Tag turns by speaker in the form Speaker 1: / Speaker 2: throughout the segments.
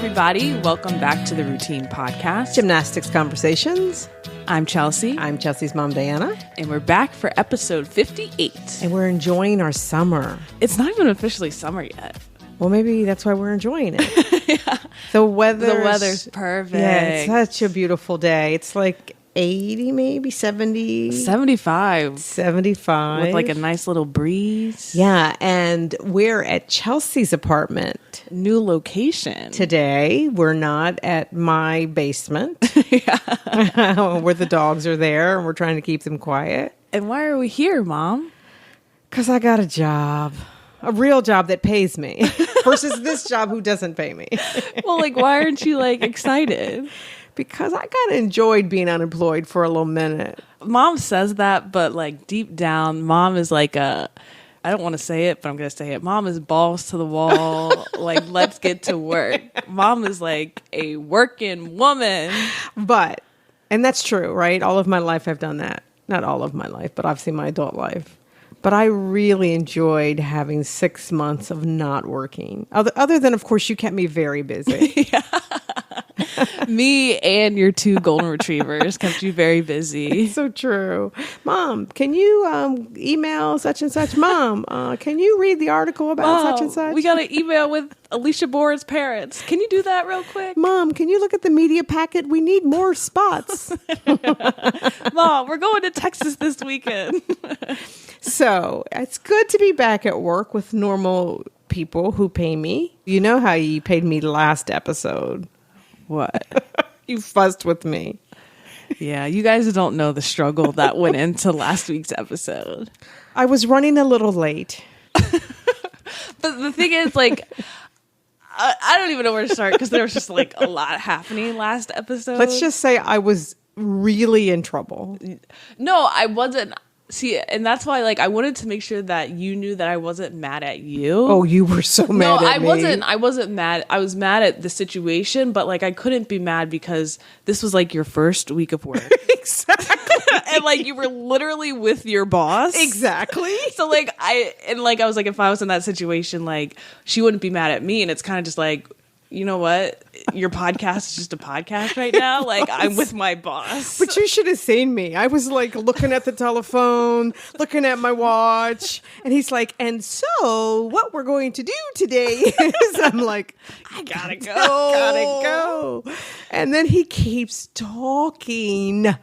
Speaker 1: everybody. Welcome back to the Routine Podcast.
Speaker 2: Gymnastics Conversations.
Speaker 1: I'm Chelsea.
Speaker 2: I'm Chelsea's mom, Diana.
Speaker 1: And we're back for episode 58.
Speaker 2: And we're enjoying our summer.
Speaker 1: It's not even officially summer yet.
Speaker 2: Well, maybe that's why we're enjoying it. Yeah. The weather's
Speaker 1: perfect.
Speaker 2: Yeah, it's such a beautiful day. It's like 80, maybe 70.
Speaker 1: 75.
Speaker 2: 75.
Speaker 1: With like a nice little breeze.
Speaker 2: Yeah, and we're at Chelsea's apartment.
Speaker 1: New location.
Speaker 2: Today, we're not at my basement. Where the dogs are there and we're trying to keep them quiet.
Speaker 1: And why are we here, Mom?
Speaker 2: Because I got a job. A real job that pays me versus this job who doesn't pay me.
Speaker 1: Well, like, why aren't you like excited?
Speaker 2: Because I kind of enjoyed being unemployed for a little minute.
Speaker 1: Mom says that, but like deep down, Mom is like I don't want to say it, but I'm going to say it. Mom is balls to the wall. Like, let's get to work. Mom is like a working woman.
Speaker 2: And that's true, right? All of my life I've done that. Not all of my life, but obviously my adult life. But I really enjoyed having 6 months of not working. Other than, of course, you kept me very busy.
Speaker 1: Yeah. Me and your 2 golden retrievers kept you very busy.
Speaker 2: It's so true. Mom, can you email such and such? Mom, can you read the article about such and such?
Speaker 1: We got an email with Alicia Board's parents. Can you do that real quick?
Speaker 2: Mom, can you look at the media packet? We need more spots.
Speaker 1: Mom, we're going to Texas this weekend.
Speaker 2: So it's good to be back at work with normal people who pay me. You know how you paid me last episode.
Speaker 1: What?
Speaker 2: You fussed with me.
Speaker 1: Yeah, you guys don't know the struggle that went into last week's episode.
Speaker 2: I was running a little late.
Speaker 1: But the thing is, like, I don't even know where to start because there was just like a lot happening last episode.
Speaker 2: Let's just say I was really in trouble.
Speaker 1: No, I wasn't. See, and that's why, like, I wanted to make sure that you knew that I wasn't mad at you.
Speaker 2: Oh, you were so mad at me.
Speaker 1: I wasn't mad. I was mad at the situation, but, like, I couldn't be mad because this was, like, your first week of work.
Speaker 2: Exactly.
Speaker 1: And, like, you were literally with your boss.
Speaker 2: Exactly.
Speaker 1: So, like, I was like, if I was in that situation, like, she wouldn't be mad at me. And it's kind of just like, you know what? Your podcast is just a podcast right now. Like, I'm with my boss.
Speaker 2: But you should have seen me. I was like looking at the telephone, looking at my watch. And he's like, and so what we're going to do today is I'm like, I gotta go. And then he keeps talking.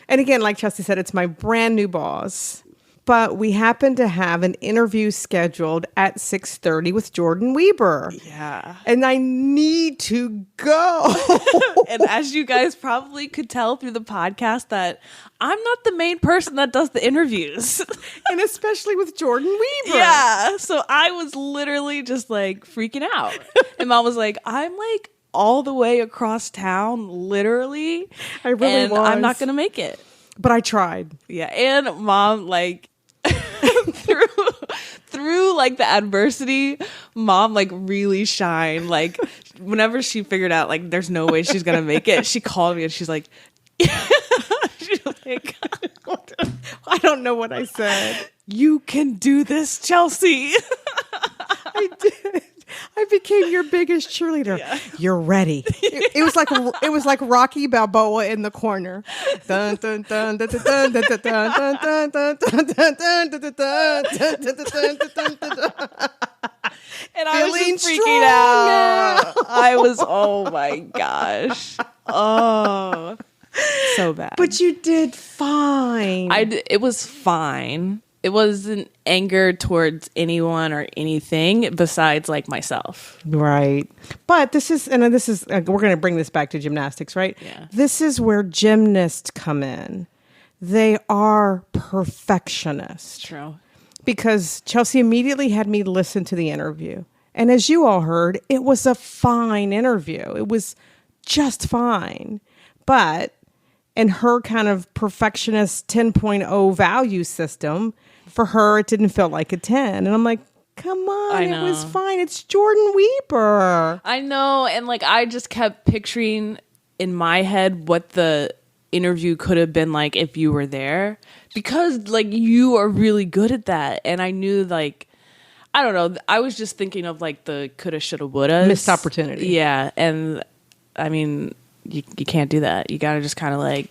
Speaker 2: And again, like Chelsea said, it's my brand new boss. But we happen to have an interview scheduled at 6:30 with Jordan Weber.
Speaker 1: Yeah.
Speaker 2: And I need to go.
Speaker 1: And as you guys probably could tell through the podcast that I'm not the main person that does the interviews.
Speaker 2: And especially with Jordan Weber.
Speaker 1: Yeah. So I was literally just like freaking out. And Mom was like, I'm like all the way across town, literally.
Speaker 2: I really was.
Speaker 1: I'm not going to make it.
Speaker 2: But I tried.
Speaker 1: Yeah. And Mom, like, through like the adversity, Mom like really shined. Like, whenever she figured out like there's no way she's gonna make it, she called me and she's like, she was like,
Speaker 2: I don't know what I said.
Speaker 1: You can do this, Chelsea.
Speaker 2: I did. I became your biggest cheerleader. Yeah. You're ready. It was like Rocky Balboa in the corner. Dun dun dun dun dun dun dun dun dun dun dun dun dun.
Speaker 1: And I was just freaking out. I was, oh my gosh. Oh, so bad.
Speaker 2: But you did fine.
Speaker 1: It was fine. It wasn't anger towards anyone or anything besides like myself.
Speaker 2: Right. But this is we're going to bring this back to gymnastics, right?
Speaker 1: Yeah.
Speaker 2: This is where gymnasts come in. They are perfectionists.
Speaker 1: True.
Speaker 2: Because Chelsea immediately had me listen to the interview. And as you all heard, it was a fine interview. It was just fine. But in her kind of perfectionist 10.0 value system, for her, it didn't feel like a 10. And I'm like, come on, it was fine. It's Jordan Weber.
Speaker 1: I know. And like, I just kept picturing in my head what the interview could have been like if you were there. Because like, you are really good at that. And I knew like, I don't know. I was just thinking of like the coulda, shoulda, woulda.
Speaker 2: Missed opportunity.
Speaker 1: Yeah. And I mean, you can't do that. You got to just kind of like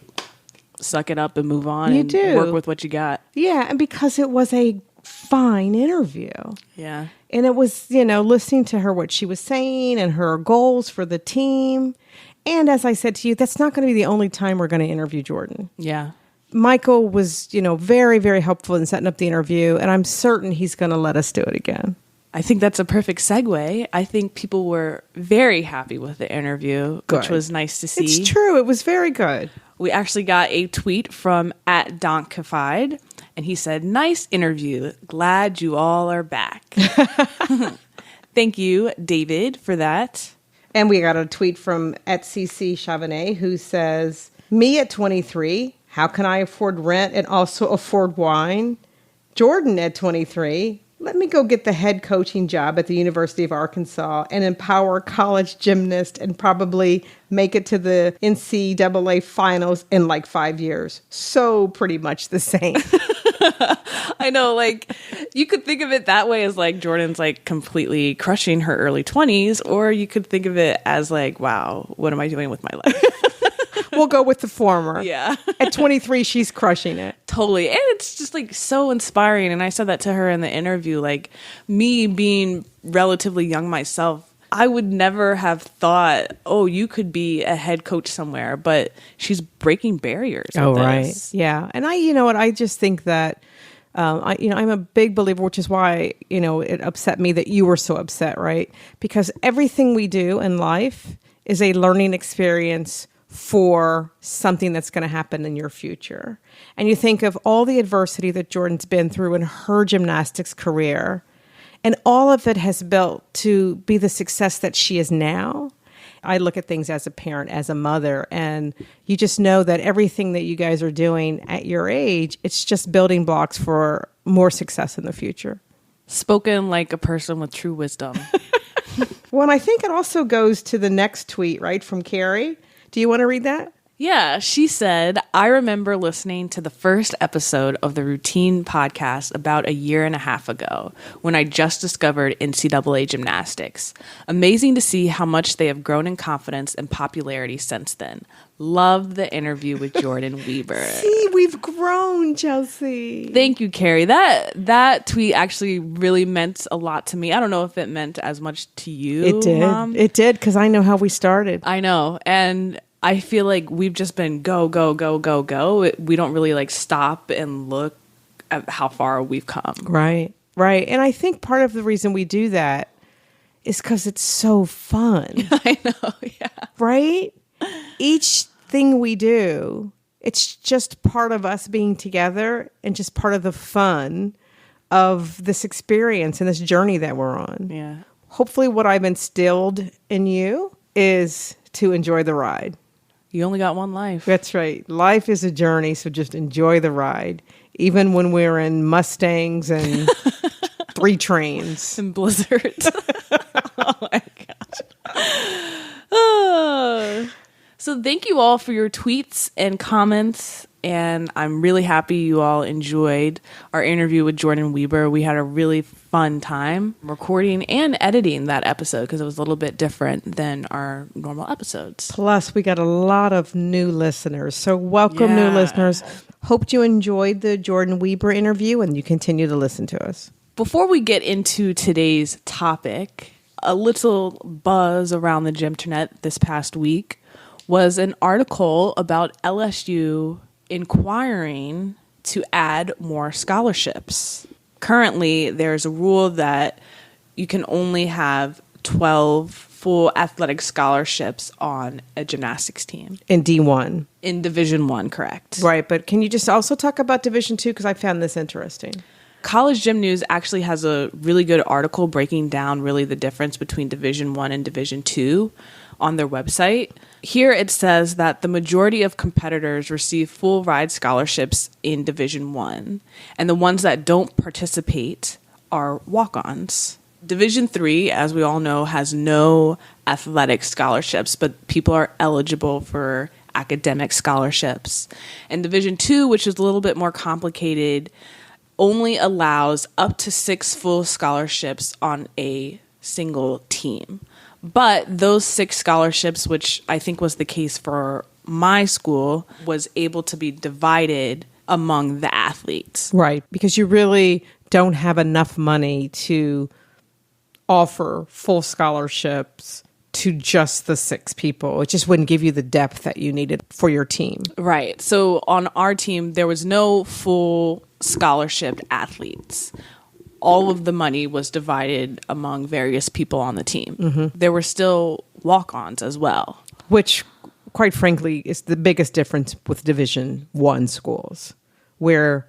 Speaker 1: suck it up and move on and work with what you got.
Speaker 2: Yeah. And because it was a fine interview.
Speaker 1: Yeah.
Speaker 2: And it was, you know, listening to her, what she was saying and her goals for the team. And as I said to you, that's not going to be the only time we're going to interview Jordan.
Speaker 1: Yeah.
Speaker 2: Michael was, you know, very, very helpful in setting up the interview. And I'm certain he's going to let us do it again.
Speaker 1: I think that's a perfect segue. I think people were very happy with the interview, which was nice to see.
Speaker 2: It's true. It was very good.
Speaker 1: We actually got a tweet from @Donkified, and he said, "Nice interview. Glad you all are back." Thank you, David, for that.
Speaker 2: And we got a tweet from @CC Chavanez, who says, "Me at 23, how can I afford rent and also afford wine? Jordan at 23, let me go get the head coaching job at the University of Arkansas and empower a college gymnast and probably make it to the NCAA finals in like 5 years." So pretty much the same.
Speaker 1: I know, like, you could think of it that way as like Jordan's like completely crushing her early 20s, or you could think of it as like, wow, what am I doing with my life?
Speaker 2: We'll go with the former.
Speaker 1: Yeah.
Speaker 2: At 23, she's crushing it.
Speaker 1: Totally. And it's just like so inspiring. And I said that to her in the interview, like me being relatively young myself, I would never have thought, oh, you could be a head coach somewhere, but she's breaking barriers.
Speaker 2: Oh,
Speaker 1: with
Speaker 2: right.
Speaker 1: this.
Speaker 2: Yeah. And you know what? I just think that, I'm a big believer, which is why, it upset me that you were so upset, right? Because everything we do in life is a learning experience for something that's going to happen in your future. And you think of all the adversity that Jordan's been through in her gymnastics career, and all of it has built to be the success that she is now. I look at things as a parent, as a mother, and you just know that everything that you guys are doing at your age, it's just building blocks for more success in the future.
Speaker 1: Spoken like a person with true wisdom.
Speaker 2: Well, and I think it also goes to the next tweet, right, from Carrie. Do you want to read that?
Speaker 1: Yeah, she said, "I remember listening to the first episode of the Routine podcast about a year and a half ago when I just discovered NCAA gymnastics. Amazing to see how much they have grown in confidence and popularity since then. Love the interview with Jordan Weber."
Speaker 2: See, we've grown, Chelsea.
Speaker 1: Thank you, Carrie. That tweet actually really meant a lot to me. I don't know if it meant as much to you,
Speaker 2: It did.
Speaker 1: Mom.
Speaker 2: It did, because I know how we started.
Speaker 1: I know. And I feel like we've just been go, go, go, go, go. We don't really like stop and look at how far we've come.
Speaker 2: Right, right. And I think part of the reason we do that is because it's so fun.
Speaker 1: I know, yeah.
Speaker 2: Right? Each thing we do, it's just part of us being together and just part of the fun of this experience and this journey that we're on.
Speaker 1: Yeah.
Speaker 2: Hopefully what I've instilled in you is to enjoy the ride.
Speaker 1: You only got one life.
Speaker 2: That's right. Life is a journey, so just enjoy the ride. Even when we're in Mustangs and 3 trains.
Speaker 1: And blizzards. Oh my gosh. Oh. So thank you all for your tweets and comments. And I'm really happy you all enjoyed our interview with Jordan Weber. We had a really fun time recording and editing that episode because it was a little bit different than our normal episodes.
Speaker 2: Plus, we got a lot of new listeners. So welcome, new listeners. Hope you enjoyed the Jordan Weber interview and you continue to listen to us.
Speaker 1: Before we get into today's topic, a little buzz around the Gymternet this past week was an article about LSU inquiring to add more scholarships. Currently, there's a rule that you can only have 12 full athletic scholarships on a gymnastics team.
Speaker 2: In D1.
Speaker 1: In Division I, correct.
Speaker 2: Right, but can you just also talk about Division II? Because I found this interesting.
Speaker 1: College Gym News actually has a really good article breaking down really the difference between Division I and Division II on their website. Here it says that the majority of competitors receive full ride scholarships in Division I, and the ones that don't participate are walk-ons. Division III, as we all know, has no athletic scholarships, but people are eligible for academic scholarships. And Division II, which is a little bit more complicated, only allows up to 6 full scholarships on a single team. But those 6 scholarships, which I think was the case for my school, was able to be divided among the athletes.
Speaker 2: Right, because you really don't have enough money to offer full scholarships to just the 6 people. It just wouldn't give you the depth that you needed for your team.
Speaker 1: Right. So on our team, there was no full scholarship athletes. All of the money was divided among various people on the team. Mm-hmm. There were still walk-ons as well.
Speaker 2: Which, quite frankly, is the biggest difference with Division I schools, where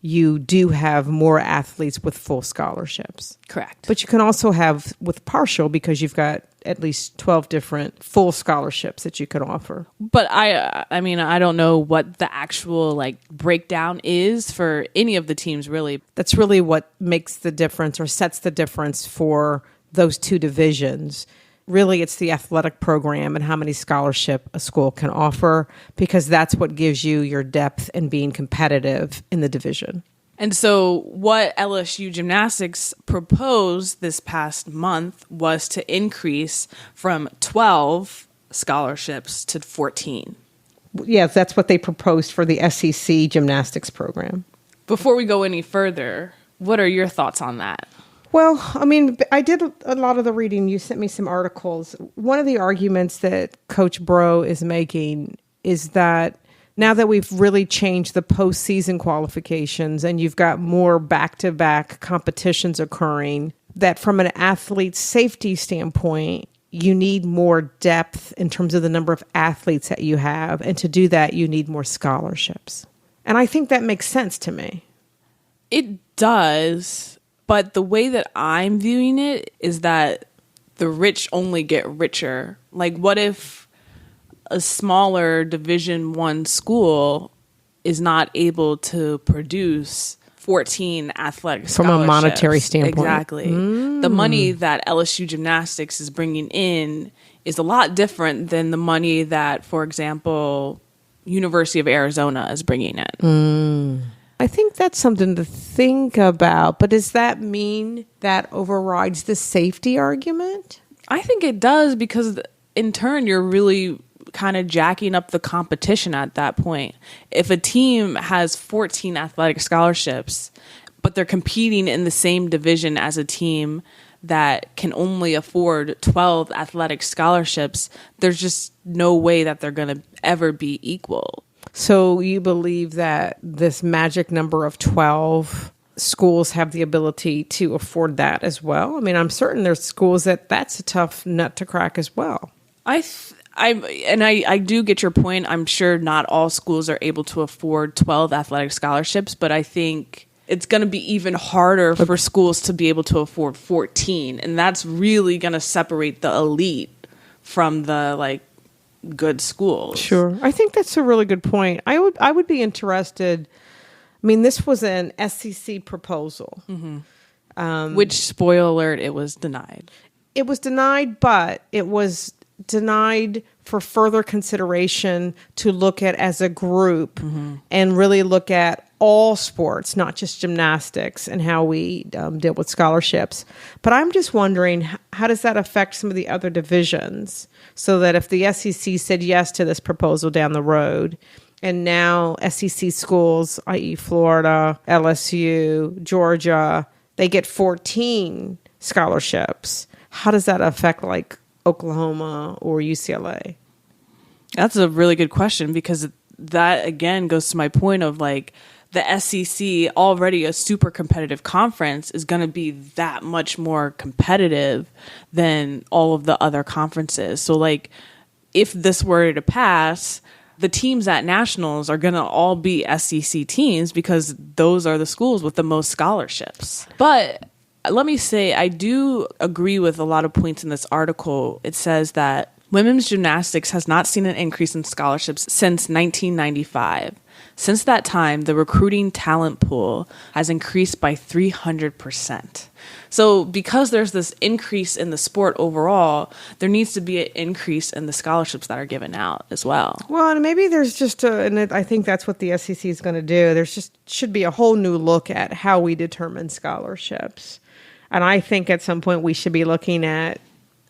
Speaker 2: you do have more athletes with full scholarships.
Speaker 1: Correct.
Speaker 2: But you can also have with partial, because you've got at least 12 different full scholarships that you can offer.
Speaker 1: But I mean, I don't know what the actual breakdown is for any of the teams, really.
Speaker 2: That's really what makes the difference or sets the difference for those 2 divisions. Really, it's the athletic program and how many scholarship a school can offer, because that's what gives you your depth in being competitive in the division.
Speaker 1: And so what LSU Gymnastics proposed this past month was to increase from 12 scholarships to 14.
Speaker 2: Yes, that's what they proposed for the SEC gymnastics program.
Speaker 1: Before we go any further, what are your thoughts on that?
Speaker 2: Well, I mean, I did a lot of the reading. You sent me some articles. One of the arguments that Coach Bro is making is that now that we've really changed the postseason qualifications and you've got more back-to-back competitions occurring, that from an athlete's safety standpoint, you need more depth in terms of the number of athletes that you have. And to do that, you need more scholarships. And I think that makes sense to me.
Speaker 1: It does. But the way that I'm viewing it is that the rich only get richer. Like, what if a smaller Division I school is not able to produce 14 athletic scholarships?
Speaker 2: From a monetary standpoint.
Speaker 1: Exactly. The money that LSU Gymnastics is bringing in is a lot different than the money that, for example, University of Arizona is bringing in.
Speaker 2: I think that's something to think about. But does that mean that overrides the safety argument?
Speaker 1: I think it does, because in turn, you're really kind of jacking up the competition at that point. If a team has 14 athletic scholarships, but they're competing in the same division as a team that can only afford 12 athletic scholarships, there's just no way that they're going to ever be equal.
Speaker 2: So you believe that this magic number of 12 schools have the ability to afford that as well? I mean, I'm certain there's schools that's a tough nut to crack as well. I do get your point. I'm sure not all schools are able to afford 12 athletic scholarships, but I think it's going to be even harder for schools to be able to afford 14. And that's really going to separate the elite from the good schools. Sure. I think that's a really good point. I would be interested. I mean, this was an SEC proposal.
Speaker 1: Mm-hmm. Which, spoiler alert, it was denied.
Speaker 2: It was denied, but it was denied for further consideration to look at as a group and really look at all sports, not just gymnastics, and how we deal with scholarships. But I'm just wondering, how does that affect some of the other divisions? So that if the SEC said yes to this proposal down the road, and now SEC schools, i.e. Florida, LSU, Georgia, they get 14 scholarships, how does that affect Oklahoma or UCLA?
Speaker 1: That's a really good question, because that again goes to my point of the SEC, already a super competitive conference, is going to be that much more competitive than all of the other conferences. So if this were to pass, the teams at nationals are going to all be SEC teams, because those are the schools with the most scholarships. But let me say, I do agree with a lot of points in this article. It says that women's gymnastics has not seen an increase in scholarships since 1995. Since that time, the recruiting talent pool has increased by 300%. So because there's this increase in the sport overall, there needs to be an increase in the scholarships that are given out as well.
Speaker 2: Well, and maybe there's just I think that's what the SEC is going to do. There's just should be a whole new look at how we determine scholarships. And I think at some point we should be looking at,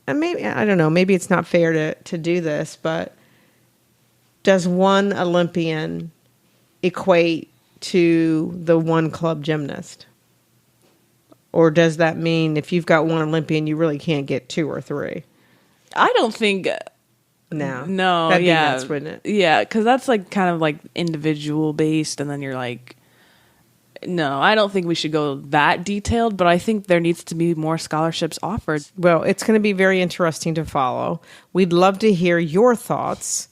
Speaker 2: and maybe, I don't know, maybe it's not fair to do this, but does one Olympian equate to the one club gymnast? Or does that mean if you've got one Olympian, you really can't get 2 or 3?
Speaker 1: I don't think...
Speaker 2: No. That'd be nuts, wouldn't it?
Speaker 1: Yeah, because that's like kind of like individual based, and then you're like... No, I don't think we should go that detailed, but I think there needs to be more scholarships offered.
Speaker 2: Well, it's going to be very interesting to follow. We'd love to hear your thoughts.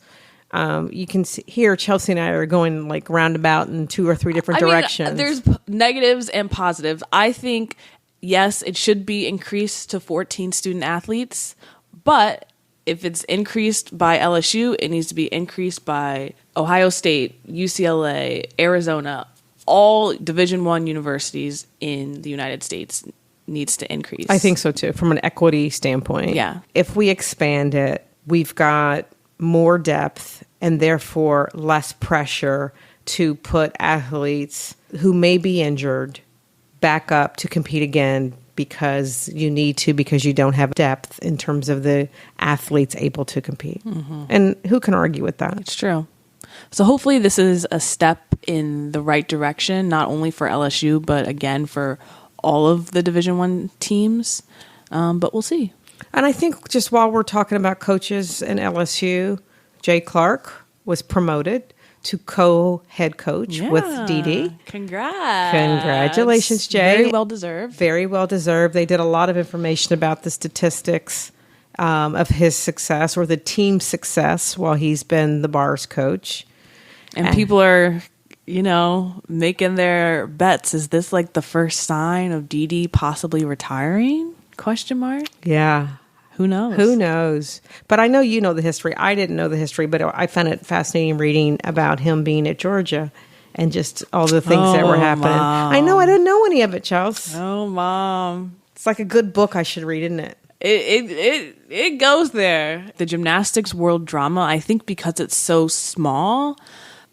Speaker 2: You can hear Chelsea and I are going like roundabout in 2 or 3 different directions.
Speaker 1: There's negatives and positives. I think, yes, it should be increased to 14 student athletes, but if it's increased by LSU, it needs to be increased by Ohio State, UCLA, Arizona. All Division I universities in the United States needs to increase.
Speaker 2: I think so too, from an equity standpoint.
Speaker 1: Yeah.
Speaker 2: If we expand it, we've got more depth and therefore less pressure to put athletes who may be injured back up to compete again because you need to, because you don't have depth in terms of the athletes able to compete. Mm-hmm. And who can argue with that?
Speaker 1: It's true. So hopefully this is a step in the right direction, not only for LSU, but again for all of the Division I teams. But we'll see. And
Speaker 2: I think just while we're talking about coaches in LSU, Jay Clark was promoted to co-head coach with Dee.
Speaker 1: Congrats.
Speaker 2: Congratulations, Jay.
Speaker 1: Very well deserved.
Speaker 2: Very well deserved. They did a lot of information about the statistics of his success or the team's success while he's been the bars coach.
Speaker 1: And people are, making their bets. Is this like the first sign of Dee possibly retiring? ?
Speaker 2: Yeah.
Speaker 1: Who knows?
Speaker 2: Who knows? But I know you know the history. I didn't know the history, but I found it fascinating reading about him being at Georgia and just all the things that were happening.
Speaker 1: Mom.
Speaker 2: I know. I didn't know any of it, Charles.
Speaker 1: Oh, Mom.
Speaker 2: It's like a good book I should read, isn't it?
Speaker 1: It goes there. The gymnastics world drama, I think because it's so small,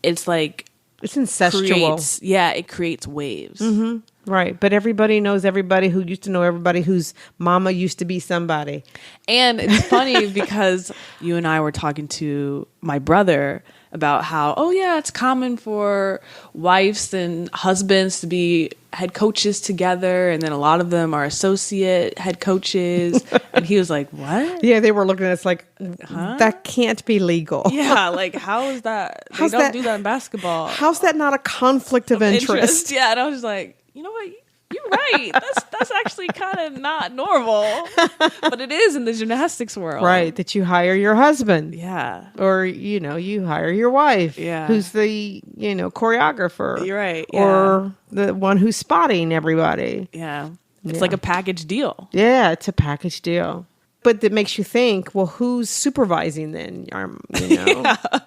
Speaker 1: it's like...
Speaker 2: It's incestual.
Speaker 1: It creates waves.
Speaker 2: Mm-hmm. Right. But everybody knows everybody who used to know everybody whose mama used to be somebody.
Speaker 1: And it's funny because you and I were talking to my brother about how, it's common for wives and husbands to be head coaches together. And then a lot of them are associate head coaches. And he was like, what?
Speaker 2: Yeah, they were looking at us like, that can't be legal.
Speaker 1: Yeah, like, how is that? They don't do that in basketball.
Speaker 2: How's that not a conflict of interest?
Speaker 1: Yeah, and I was like, you know what? You're right. That's actually kind of not normal, but it is in the gymnastics world,
Speaker 2: right? That you hire your husband, or you hire your wife, who's the choreographer,
Speaker 1: you're right,
Speaker 2: or the one who's spotting everybody.
Speaker 1: It's like a package deal.
Speaker 2: Yeah, it's a package deal. But that makes you think, well, who's supervising then?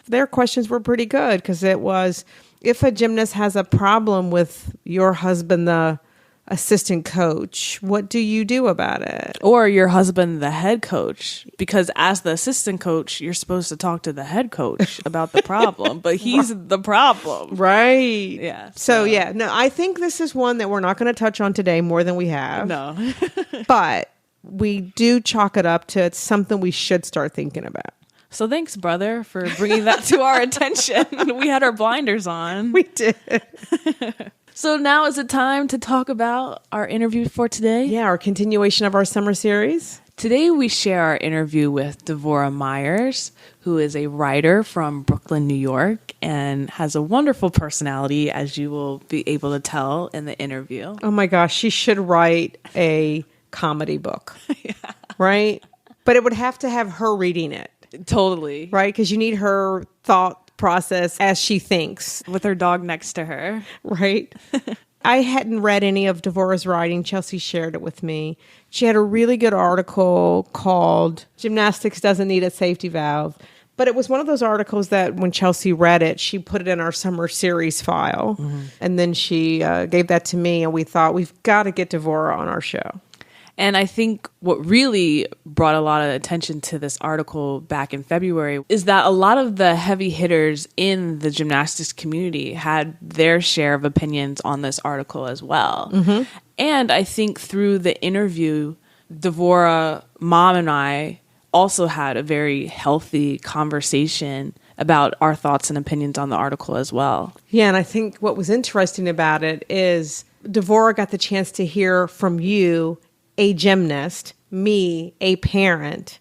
Speaker 2: Their questions were pretty good because it was, if a gymnast has a problem with your husband, the assistant coach, what do you do about it?
Speaker 1: Or your husband, the head coach, because as the assistant coach, you're supposed to talk to the head coach about the problem, but he's the problem.
Speaker 2: Right.
Speaker 1: Yeah.
Speaker 2: So, I think this is one that we're not going to touch on today more than we have.
Speaker 1: No.
Speaker 2: But we do chalk it up to it's something we should start thinking about.
Speaker 1: So thanks, brother, for bringing that to our attention. We had our blinders on.
Speaker 2: We did.
Speaker 1: So now is it time to talk about our interview for today?
Speaker 2: Yeah, our continuation of our summer series.
Speaker 1: Today we share our interview with Dvora Meyers, who is a writer from Brooklyn, New York, and has a wonderful personality, as you will be able to tell in the interview.
Speaker 2: Oh my gosh, she should write a comedy book. Right? But it would have to have her reading it.
Speaker 1: Totally.
Speaker 2: Right? Because you need her thought process as she thinks.
Speaker 1: With her dog next to her.
Speaker 2: Right? I hadn't read any of Dvora's writing. Chelsea shared it with me. She had a really good article called Gymnastics Doesn't Need a Safety Valve. But it was one of those articles that when Chelsea read it, she put it in our summer series file. And then she gave that to me, and we thought, we've got to get Dvora on our show.
Speaker 1: And I think what really brought a lot of attention to this article back in February is that a lot of the heavy hitters in the gymnastics community had their share of opinions on this article as well. And I think through the interview, Dvora, Mom, and I also had a very healthy conversation about our thoughts and opinions on the article as well.
Speaker 2: Yeah, and I think what was interesting about it is Dvora got the chance to hear from you, a gymnast, me, a parent,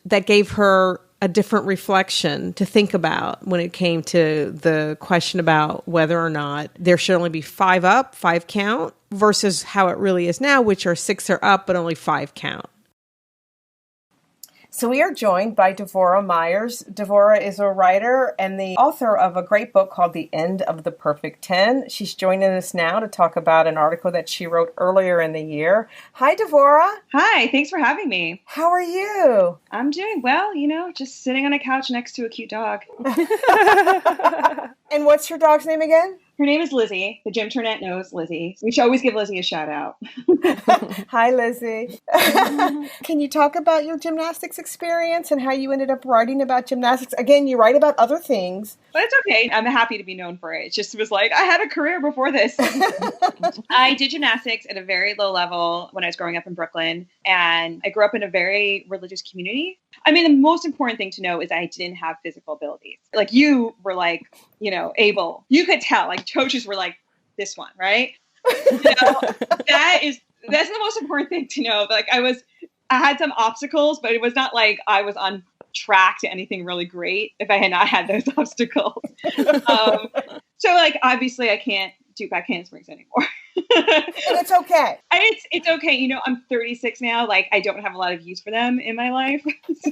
Speaker 2: that gave her a different reflection to think about when it came to the question about whether or not there should only be 5 up, 5 count, versus how it really is now, which are 6 are up, but only 5 count.
Speaker 3: So we are joined by Dvora Meyers. Dvora is a writer and the author of a great book called The End of the Perfect 10. She's joining us now to talk about an article that she wrote earlier in the year. Hi, Dvora.
Speaker 4: Hi, thanks for having me.
Speaker 3: How are you?
Speaker 4: I'm doing well, just sitting on a couch next to a cute dog.
Speaker 3: And what's your dog's name again?
Speaker 4: Her name is Lizzie. The Gymternet knows Lizzie. We should always give Lizzie a shout out.
Speaker 3: Hi, Lizzie. Can you talk about your gymnastics experience and how you ended up writing about gymnastics? Again, you write about other things.
Speaker 4: But it's okay. I'm happy to be known for it. It just was like, I had a career before this. I did gymnastics at a very low level when I was growing up in Brooklyn. And I grew up in a very religious community. I mean, the most important thing to know is I didn't have physical abilities. Like you were like, able. You could tell, like coaches were like, this one, right? That's the most important thing to know. Like I had some obstacles, but it was not like I was on track to anything really great if I had not had those obstacles. So like, obviously I can't do back handsprings anymore.
Speaker 3: And it's okay.
Speaker 4: It's okay. I'm 36 now. Like I don't have a lot of use for them in my life. So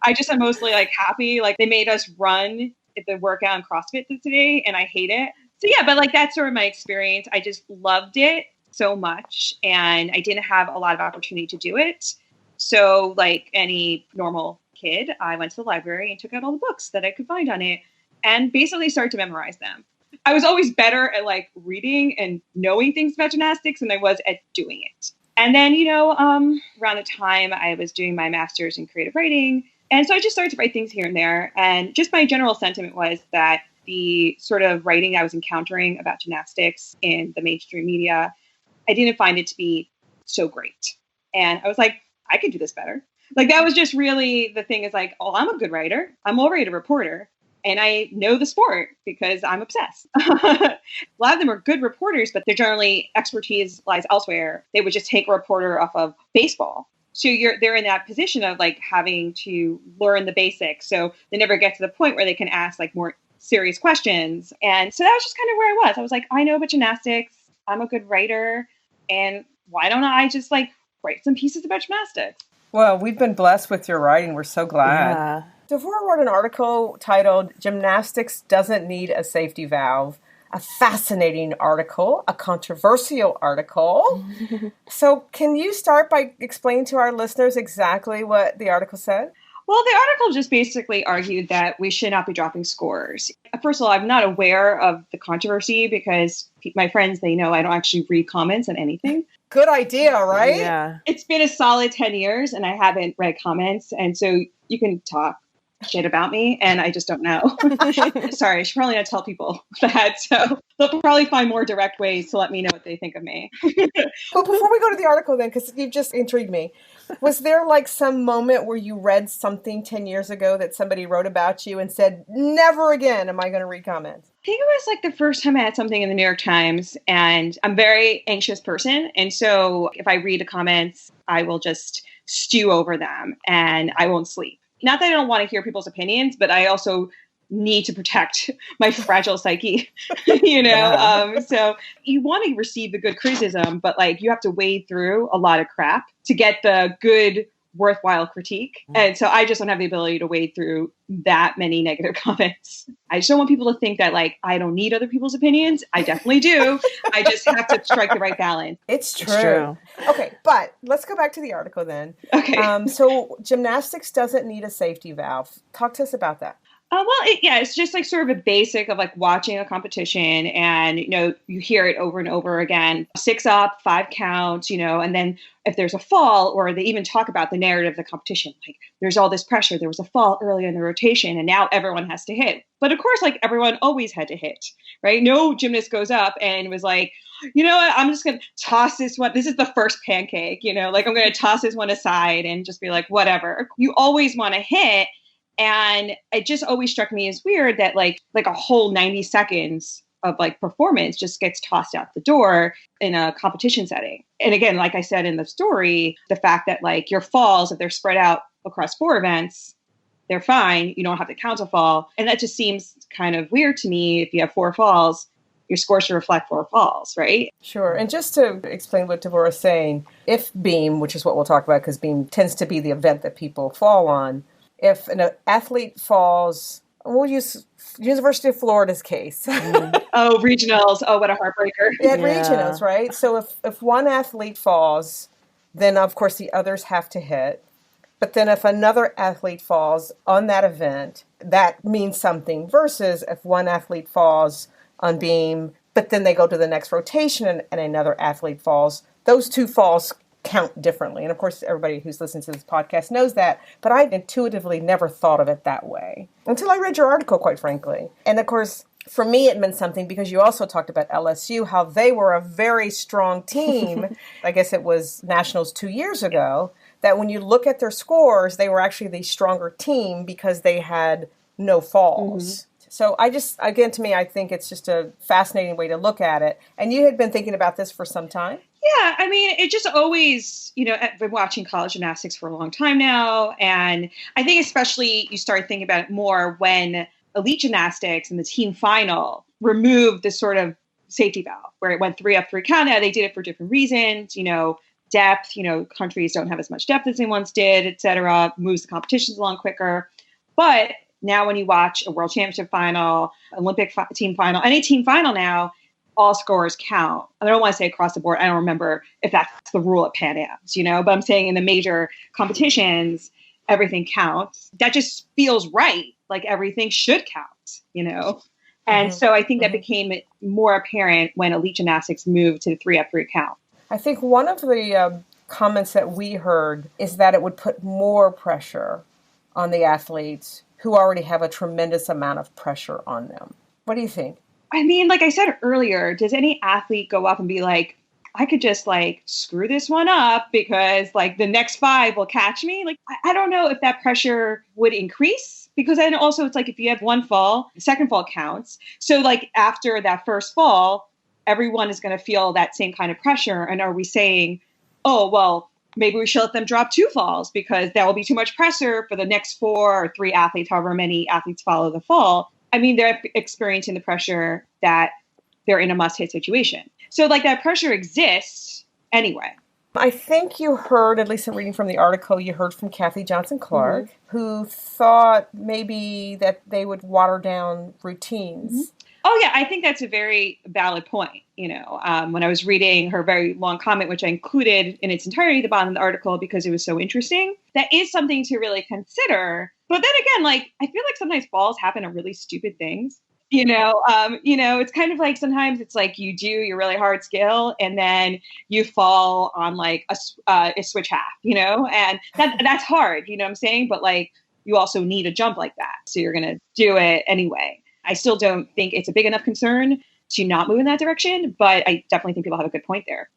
Speaker 4: I just am mostly like happy. Like they made us run at the workout in CrossFit today and I hate it. So yeah, but like that's sort of my experience. I just loved it so much and I didn't have a lot of opportunity to do it. So like any normal kid, I went to the library and took out all the books that I could find on it and basically started to memorize them. I was always better at like reading and knowing things about gymnastics than I was at doing it. And then, around the time I was doing my master's in creative writing. And so I just started to write things here and there. And just my general sentiment was that the sort of writing I was encountering about gymnastics in the mainstream media, I didn't find it to be so great. And I was like, I could do this better. Like that was just really the thing is like, oh, I'm a good writer. I'm already a reporter. And I know the sport because I'm obsessed. A lot of them are good reporters, but they're generally expertise lies elsewhere. They would just take a reporter off of baseball. So they're in that position of like having to learn the basics. So they never get to the point where they can ask like more serious questions. And so that was just kind of where I was. I was like, I know about gymnastics. I'm a good writer. And why don't I just like write some pieces about gymnastics?
Speaker 3: Well, we've been blessed with your writing. We're so glad.
Speaker 1: Yeah.
Speaker 3: Dvora wrote an article titled Gymnastics Doesn't Need a Safety Valve. A fascinating article, a controversial article. So can you start by explaining to our listeners exactly what the article said?
Speaker 4: Well, the article just basically argued that we should not be dropping scores. First of all, I'm not aware of the controversy because my friends, they know I don't actually read comments on anything.
Speaker 3: Good idea, right?
Speaker 1: Yeah.
Speaker 4: It's been a solid 10 years and I haven't read comments. And so you can talk shit about me and I just don't know. Sorry, I should probably not tell people that. So they'll probably find more direct ways to let me know what they think of me.
Speaker 3: Well, before we go to the article then, because you've just intrigued me, was there like some moment where you read something 10 years ago that somebody wrote about you and said, never again am I going to read comments?
Speaker 4: I think it was like the first time I had something in the New York Times and I'm a very anxious person. And so if I read the comments, I will just stew over them and I won't sleep. Not that I don't want to hear people's opinions, but I also need to protect my fragile psyche,
Speaker 1: Yeah.
Speaker 4: So you want to receive the good criticism, but like you have to wade through a lot of crap to get the good worthwhile critique. And so I just don't have the ability to wade through that many negative comments. I just don't want people to think that like, I don't need other people's opinions. I definitely do. I just have to strike the right balance.
Speaker 3: It's true. Okay, but let's go back to the article then.
Speaker 4: Okay.
Speaker 3: So gymnastics doesn't need a safety valve. Talk to us about that.
Speaker 4: It's just like sort of a basic of like watching a competition and, you hear it over and over again, 6 up, 5 counts, and then if there's a fall, or they even talk about the narrative of the competition, like there's all this pressure. There was a fall earlier in the rotation and now everyone has to hit. But of course, like everyone always had to hit, right? No gymnast goes up and was like, you know what, I'm just going to toss this one. This is the first pancake, like I'm going to toss this one aside and just be like, whatever. You always want to hit. And it just always struck me as weird that like a whole 90 seconds of like performance just gets tossed out the door in a competition setting. And again, like I said in the story, the fact that like your falls, if they're spread out across 4 events, they're fine. You don't have to count a fall. And that just seems kind of weird to me. If you have 4 falls, your score should reflect 4 falls, right?
Speaker 3: Sure. And just to explain what Dvora is saying, if beam, which is what we'll talk about because beam tends to be the event that people fall on, if an athlete falls, we'll use University of Florida's case.
Speaker 4: Oh, regionals. Oh, what a heartbreaker.
Speaker 3: Regionals, right? So if one athlete falls, then of course the others have to hit. But then if another athlete falls on that event, that means something versus if one athlete falls on beam, but then they go to the next rotation and another athlete falls, those 2 falls count differently. And of course, everybody who's listening to this podcast knows that, but I intuitively never thought of it that way until I read your article, quite frankly. And of course, for me, it meant something because you also talked about LSU, how they were a very strong team. I guess it was Nationals 2 years ago, that when you look at their scores, they were actually the stronger team because they had no falls. Mm-hmm. So again, to me, I think it's just a fascinating way to look at it. And you had been thinking about this for some time?
Speaker 4: Yeah, I mean, it just always, I've been watching college gymnastics for a long time now. And I think especially you start thinking about it more when elite gymnastics and the team final removed this sort of safety valve where it went 3 up, 3 count. Now they did it for different reasons, depth, countries don't have as much depth as they once did, et cetera, moves the competitions along quicker. But now when you watch a world championship final, Olympic team final, any team final now, all scores count. I don't want to say across the board. I don't remember if that's the rule at Pan Am's, but I'm saying in the major competitions, everything counts. That just feels right. Like everything should count, And so I think that became more apparent when elite gymnastics moved to the 3 up, 3 count.
Speaker 3: I think one of the comments that we heard is that it would put more pressure on the athletes who already have a tremendous amount of pressure on them. What do you think?
Speaker 4: I mean, like I said earlier, does any athlete go up and be like, I could just like screw this one up because like the next 5 will catch me? Like, I don't know if that pressure would increase because then also it's like if you have 1 fall, the second fall counts. So like after that first fall, everyone is going to feel that same kind of pressure. And are we saying, oh, well, maybe we should let them drop 2 falls because that will be too much pressure for the next 4 or 3 athletes, however many athletes follow the fall. I mean, they're experiencing the pressure that they're in a must-hit situation. So like that pressure exists anyway.
Speaker 3: I think you heard, at least in reading from the article, you heard from Kathy Johnson-Clark, who thought maybe that they would water down routines.
Speaker 4: Oh, yeah, I think that's a very valid point. When I was reading her very long comment, which I included in its entirety at the bottom of the article because it was so interesting, that is something to really consider. But then again, like, I feel like sometimes falls happen to really stupid things. It's kind of like sometimes it's like you do your really hard skill and then you fall on like a switch half, and that's hard, you know what I'm saying? But like you also need a jump like that. So you're going to do it anyway. I still don't think it's a big enough concern to not move in that direction, but I definitely think people have a good point there.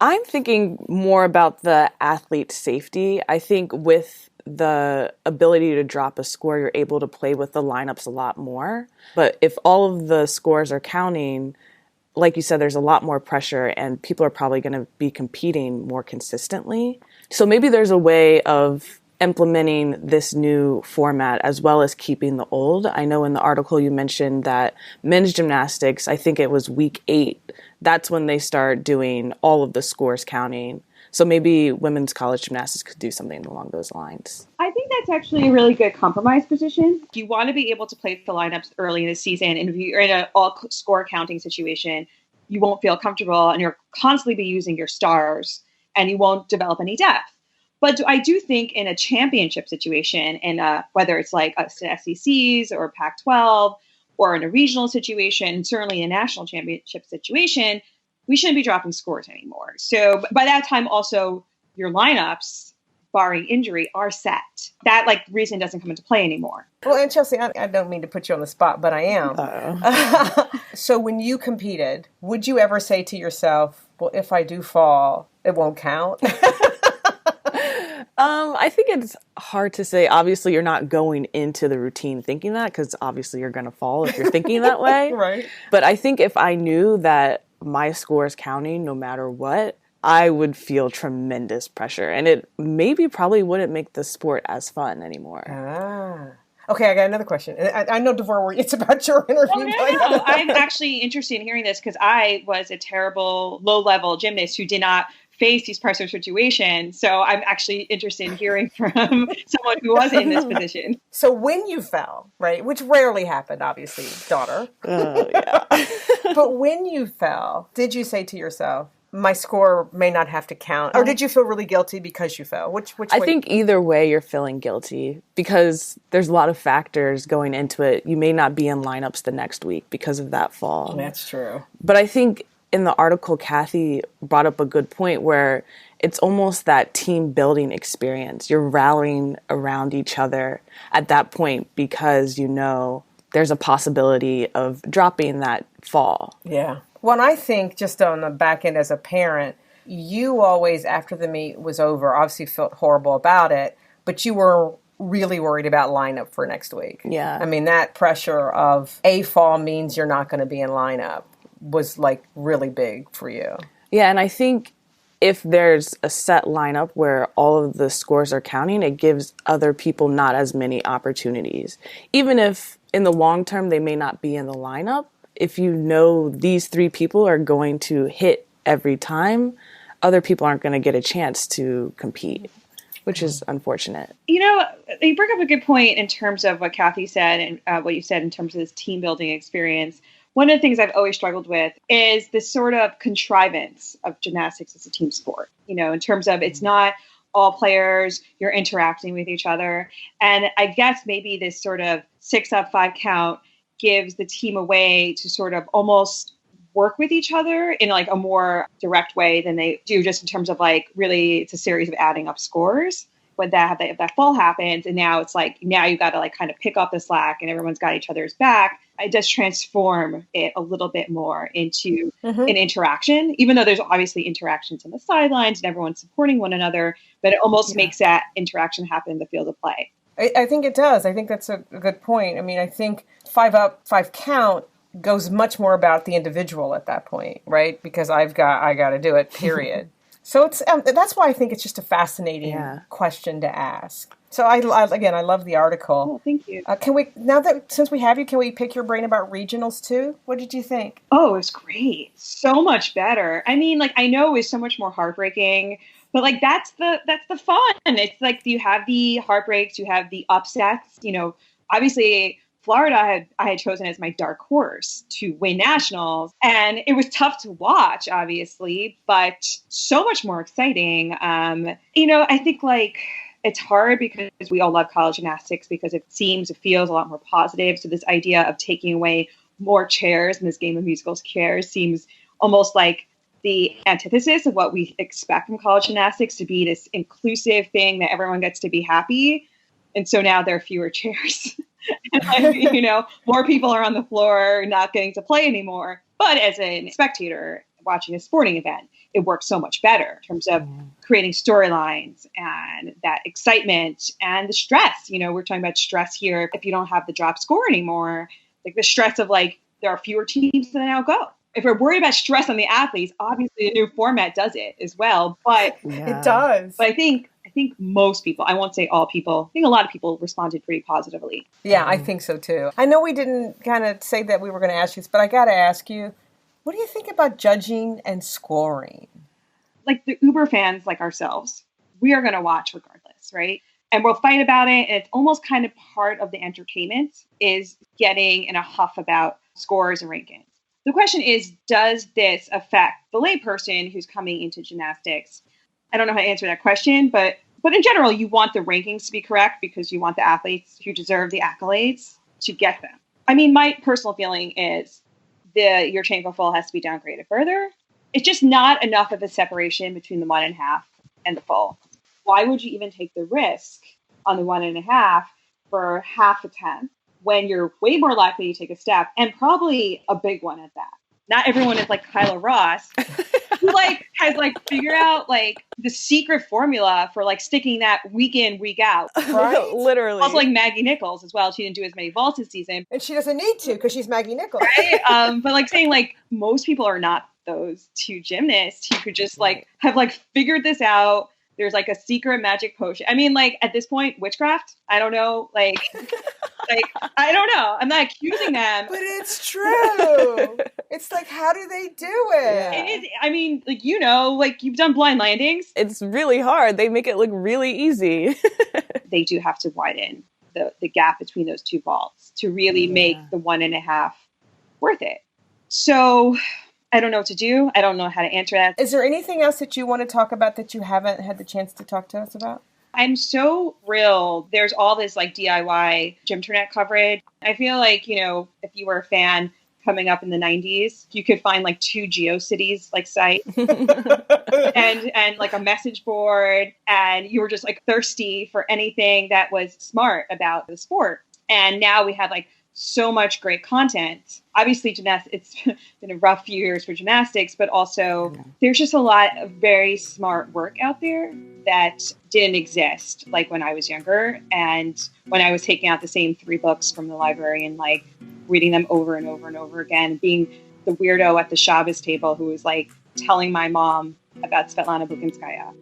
Speaker 1: I'm thinking more about the athlete safety. I think with the ability to drop a score, you're able to play with the lineups a lot more. But if all of the scores are counting, like you said, there's a lot more pressure and people are probably going to be competing more consistently. So maybe there's a way of implementing this new format as well as keeping the old. I know in the article you mentioned that men's gymnastics, I think it was week 8,
Speaker 5: that's when they start doing all of the scores counting. So maybe women's college gymnastics could do something along those lines.
Speaker 4: I think that's actually a really good compromise position. If you want to be able to place the lineups early in the season, and if you're in an all score counting situation, you won't feel comfortable and you'll constantly be using your stars and you won't develop any depth. But I do think in a championship situation, and whether it's like SECs or Pac-12 or in a regional situation, certainly in a national championship situation, we shouldn't be dropping scores anymore. So by that time, also your lineups, barring injury, are set. That reason doesn't come into play anymore.
Speaker 3: Well, and Chelsea, I don't mean to put you on the spot, but I am. So when you competed, would you ever say to yourself, well, if I do fall, it won't count?
Speaker 5: I think it's hard to say. Obviously, you're not going into the routine thinking that, because obviously you're going to fall if you're thinking that way.
Speaker 3: Right.
Speaker 5: But I think if I knew that my score is counting no matter what, I would feel tremendous pressure. And it probably wouldn't make the sport as fun anymore.
Speaker 3: Okay, I got another question. I know, Dvora, it's about your interview.
Speaker 4: Oh, no. I'm actually interested in hearing this because I was a terrible low-level gymnast who did not face these pressure situations. So I'm actually interested in hearing from someone who was in this position.
Speaker 3: So when you fell, right, which rarely happened, obviously, daughter.
Speaker 5: Yeah.
Speaker 3: But when you fell, did you say to yourself, my score may not have to count? Or did you feel really guilty because you fell? Which way?
Speaker 5: I think either way you're feeling guilty because there's a lot of factors going into it. You may not be in lineups the next week because of that fall.
Speaker 3: That's true.
Speaker 5: But I think in the article, Kathy brought up a good point where it's almost that team building experience. You're rallying around each other at that point because you know there's a possibility of dropping that fall.
Speaker 3: Yeah. Well, I think just on the back end as a parent, you always, after the meet was over, obviously felt horrible about it, but you were really worried about lineup for next week.
Speaker 5: Yeah.
Speaker 3: I mean, that pressure of a fall means you're not going to be in lineup was really big for you.
Speaker 5: Yeah, and I think if there's a set lineup where all of the scores are counting, it gives other people not as many opportunities. Even if in the long term they may not be in the lineup, if you know these three people are going to hit every time, other people aren't going to get a chance to compete, which is unfortunate.
Speaker 4: You bring up a good point in terms of what Kathy said and what you said in terms of this team building experience. One of the things I've always struggled with is this sort of contrivance of gymnastics as a team sport, in terms of it's not all players, you're interacting with each other. And I guess maybe this sort of 6 up, 5 count gives the team a way to sort of almost work with each other in a more direct way than they do just in terms of really it's a series of adding up scores. When if that fall happens and now it's now you got to kind of pick up the slack and everyone's got each other's back, it does transform it a little bit more into an interaction, even though there's obviously interactions on the sidelines and everyone's supporting one another, but it almost makes that interaction happen in the field of play.
Speaker 3: I think it does. I think that's a good point. I mean, I think 5 up, 5 count goes much more about the individual at that point, right? Because I got to do it, period. So it's that's why I think it's just a fascinating question to ask. So I love the article.
Speaker 4: Oh, thank you.
Speaker 3: Can we, now that since we have you, can we pick your brain about regionals too? What did you think?
Speaker 4: Oh, it was great. So much better. I mean, I know it was so much more heartbreaking, but that's the fun. It's you have the heartbreaks, you have the upsets. Obviously Florida I had chosen as my dark horse to win nationals, and it was tough to watch, obviously, but so much more exciting. I think it's hard because we all love college gymnastics because it feels a lot more positive. So this idea of taking away more chairs in this game of musicals, chairs seems almost like the antithesis of what we expect from college gymnastics to be this inclusive thing that everyone gets to be happy. And so now there are fewer chairs. And more people are on the floor not getting to play anymore. But as a spectator watching a sporting event, it works so much better in terms of creating storylines and that excitement and the stress. We're talking about stress here. If you don't have the drop score anymore, the stress of there are fewer teams that now go. If we're worried about stress on the athletes, obviously the new format does it as well. But
Speaker 3: it does.
Speaker 4: But I think most people, I won't say all people, I think a lot of people responded pretty positively.
Speaker 3: Yeah, I think so too. I know we didn't kind of say that we were going to ask you this, but I got to ask you, What do you think about judging and scoring?
Speaker 4: Like the Uber fans like ourselves, we are going to watch regardless, right? And we'll fight about it. And it's almost kind of part of the entertainment is getting in a huff about scores and rankings. The question is, does this affect the layperson who's coming into gymnastics? I don't know how to answer that question, but in general, you want the rankings to be correct because you want the athletes who deserve the accolades to get them. I mean, my personal feeling is the Yurchenko full has to be downgraded further. It's just not enough of a separation between the 1.5 and the full. Why would you even take the risk on the 1.5 for half a 10 when you're way more likely to take a step and probably a big one at that? Not everyone is like Kyla Ross, who has figured out the secret formula for sticking that week in, week out.
Speaker 3: Right?
Speaker 5: Literally.
Speaker 4: Also Maggie Nichols as well. She didn't do as many vaults this season.
Speaker 3: And she doesn't need to because she's Maggie Nichols.
Speaker 4: Right? But saying most people are not those two gymnasts who could just have figured this out. There's a secret magic potion. I mean, at this point, witchcraft. I don't know. I don't know. I'm not accusing them.
Speaker 3: But it's true. It's how do they do it?
Speaker 4: It is. I mean, you've done blind landings.
Speaker 5: It's really hard. They make it look really easy.
Speaker 4: They do have to widen the gap between those two vaults to really make the 1.5 worth it. So I don't know what to do. I don't know how to answer that.
Speaker 3: Is there anything else that you want to talk about that you haven't had the chance to talk to us about?
Speaker 4: I'm so thrilled. There's all this DIY Gymternet coverage. I feel if you were a fan coming up in the 90s, you could find 2 GeoCities sites and a message board, and you were just thirsty for anything that was smart about the sport. And now we have so much great content. Obviously, it's been a rough few years for gymnastics, but also there's just a lot of very smart work out there that didn't exist when I was younger. And when I was taking out the same 3 books from the library and reading them over and over and over again, being the weirdo at the Shabbos table who was telling my mom about Svetlana Bukynskaya.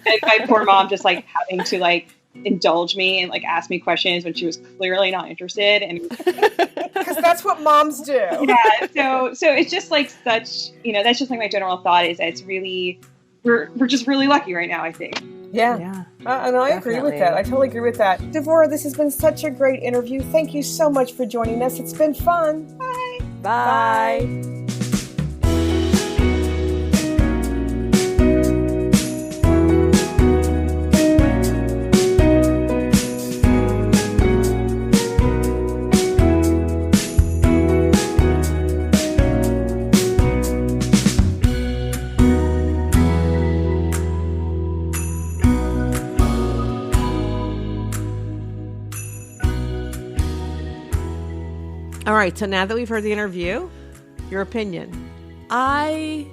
Speaker 4: And my poor mom just having to indulge me and like ask me questions when she was clearly not interested, and
Speaker 3: because that's what moms do.
Speaker 4: Yeah, so it's just like such, you know, that's just like my general thought is that it's really, we're just really lucky right now, I think.
Speaker 3: Yeah. And I agree with that. I totally agree with that. Dvora, this has been such a great interview. Thank you so much for joining us. It's been fun.
Speaker 4: Bye.
Speaker 5: Bye.
Speaker 2: All right, so now that we've heard the interview, your opinion.
Speaker 1: I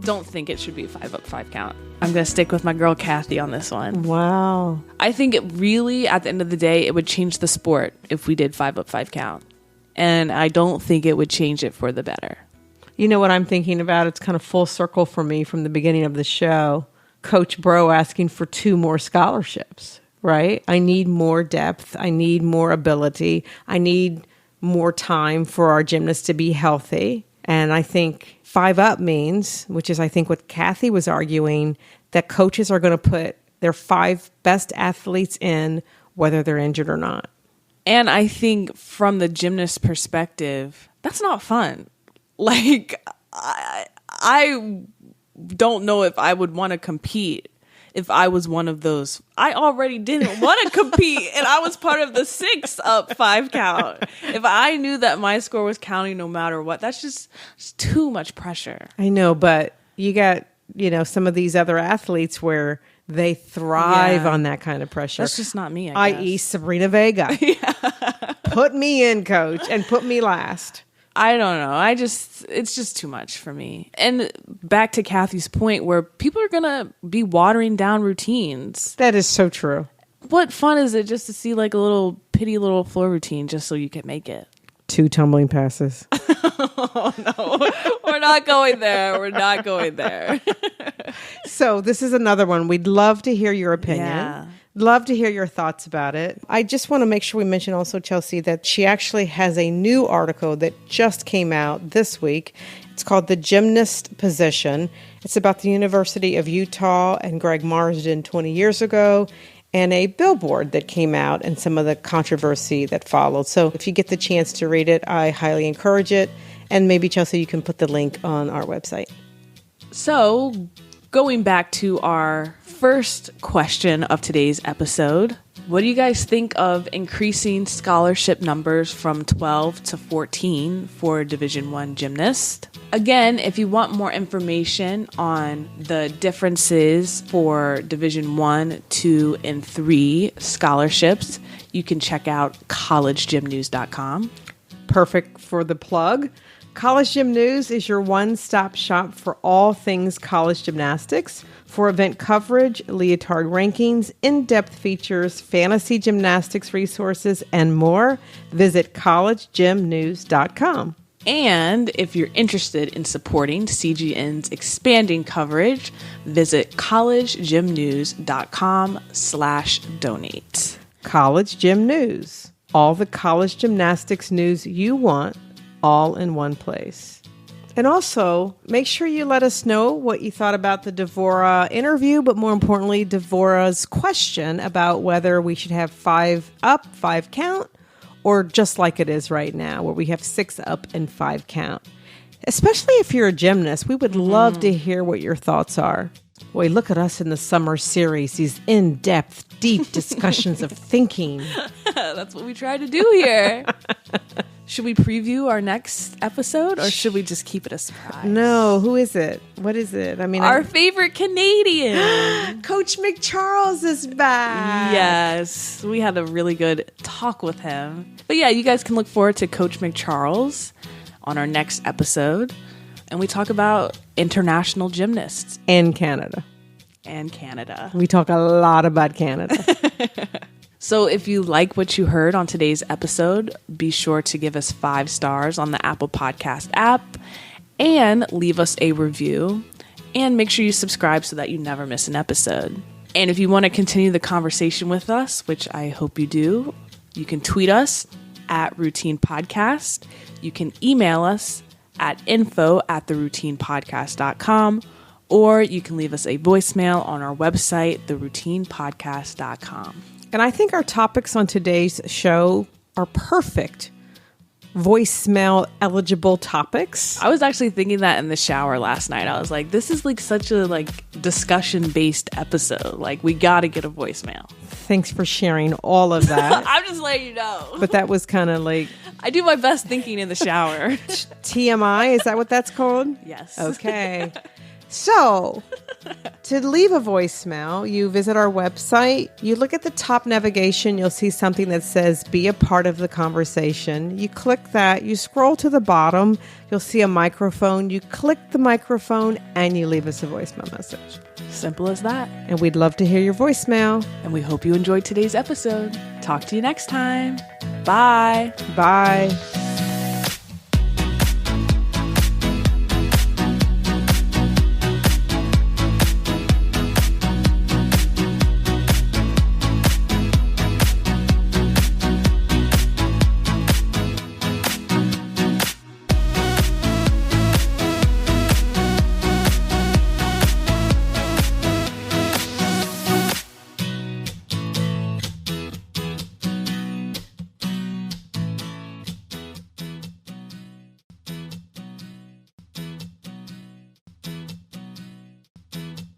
Speaker 1: don't think it should be a 5-up-5 count. I'm going to stick with my girl Kathy on this one.
Speaker 2: Wow.
Speaker 1: I think it really, at the end of the day, it would change the sport if we did 5-up-5 count. And I don't think it would change it for the better.
Speaker 2: You know what I'm thinking about? It's kind of full circle for me from the beginning of the show. Coach Bro asking for 2 more scholarships, right? I need more depth. I need more ability. I need more time for our gymnasts to be healthy. And I think 5-up means, which is I think what Kathy was arguing, that coaches are going to put their 5 best athletes in whether they're injured or not.
Speaker 1: And I think from the gymnast perspective, that's not fun. Like, I don't know if I would want to compete if I was one of those. I already didn't want to compete, and I was part of the 6-up-5 count. If I knew that my score was counting no matter what, that's just too much pressure.
Speaker 2: I know, but you got, you know, some of these other athletes where they thrive on that kind of pressure.
Speaker 1: That's just not me,
Speaker 2: i.e. Sabrina Vega. Put me in, coach, and put me last.
Speaker 1: I don't know. It's just too much for me. And back to Kathy's point where people are going to be watering down routines.
Speaker 2: That is so true.
Speaker 1: What fun is it just to see like a little pitty little floor routine just so you can make it?
Speaker 2: 2 tumbling passes.
Speaker 1: Oh, no. We're not going there. We're not going there.
Speaker 2: So this is another one. We'd love to hear your opinion.
Speaker 1: Yeah.
Speaker 2: Love to hear your thoughts about it. I just want to make sure we mention also, Chelsea, that she actually has a new article that just came out this week, It's called The Gymnast Position. It's about the University of Utah and Greg Marsden 20 years ago, and a billboard that came out and some of the controversy that followed. So if you get the chance to read it, I highly encourage it. And maybe, Chelsea, you can put the link on our website.
Speaker 1: So going back to our first question of today's episode, what do you guys think of increasing scholarship numbers from 12 to 14 for Division I gymnasts? Again, if you want more information on the differences for Division I, II, and III scholarships, you can check out collegegymnews.com.
Speaker 2: Perfect for the plug. College Gym News is your one-stop shop for all things college gymnastics. For event coverage, leotard rankings, in-depth features, fantasy gymnastics resources, and more, visit collegegymnews.com.
Speaker 1: And if you're interested in supporting CGN's expanding coverage, visit collegegymnews.com/donate.
Speaker 2: College Gym News. All the college gymnastics news you want, all in one place. And also, make sure you let us know what you thought about the Dvora interview, but more importantly, Dvora's question about whether we should have 5 up, 5 count, or just like it is right now, where we have 6 up and 5 count. Especially if you're a gymnast, we would love to hear what your thoughts are. Boy, look at us in the summer series, these in-depth, deep discussions of thinking.
Speaker 1: That's what we try to do here. Should we preview our next episode, or should we just keep it a surprise?
Speaker 2: No, who is it? What is it? I mean,
Speaker 1: our favorite Canadian.
Speaker 2: Coach McCharles is back.
Speaker 1: Yes, we had a really good talk with him. But yeah, you guys can look forward to Coach McCharles on our next episode. And we talk about international gymnasts.
Speaker 2: And Canada.
Speaker 1: We
Speaker 2: talk a lot about Canada.
Speaker 1: So if you like what you heard on today's episode, be sure to give us 5 stars on the Apple Podcast app and leave us a review. And make sure you subscribe so that you never miss an episode. And if you want to continue the conversation with us, which I hope you do, you can tweet us at Routine Podcast. You can email us at info@theroutinepodcast.com, or you can leave us a voicemail on our website, theroutinepodcast.com.
Speaker 2: And I think our topics on today's show are perfect voicemail eligible topics.
Speaker 1: I was actually thinking that in the shower last night. I was like, this is like such a discussion based episode. Like, we got to get a voicemail.
Speaker 2: Thanks for sharing all of that.
Speaker 1: I'm just letting you know.
Speaker 2: But that was kind of like...
Speaker 1: I do my best thinking in the shower.
Speaker 2: TMI, is that what that's called?
Speaker 1: Yes.
Speaker 2: Okay. So, to leave a voicemail, you visit our website, you look at the top navigation, you'll see something that says, be a part of the conversation. You click that, you scroll to the bottom, you'll see a microphone, you click the microphone, and you leave us a voicemail message.
Speaker 1: Simple as that.
Speaker 2: And we'd love to hear your voicemail.
Speaker 1: And we hope you enjoyed today's episode. Talk to you next time. Bye.
Speaker 2: Bye.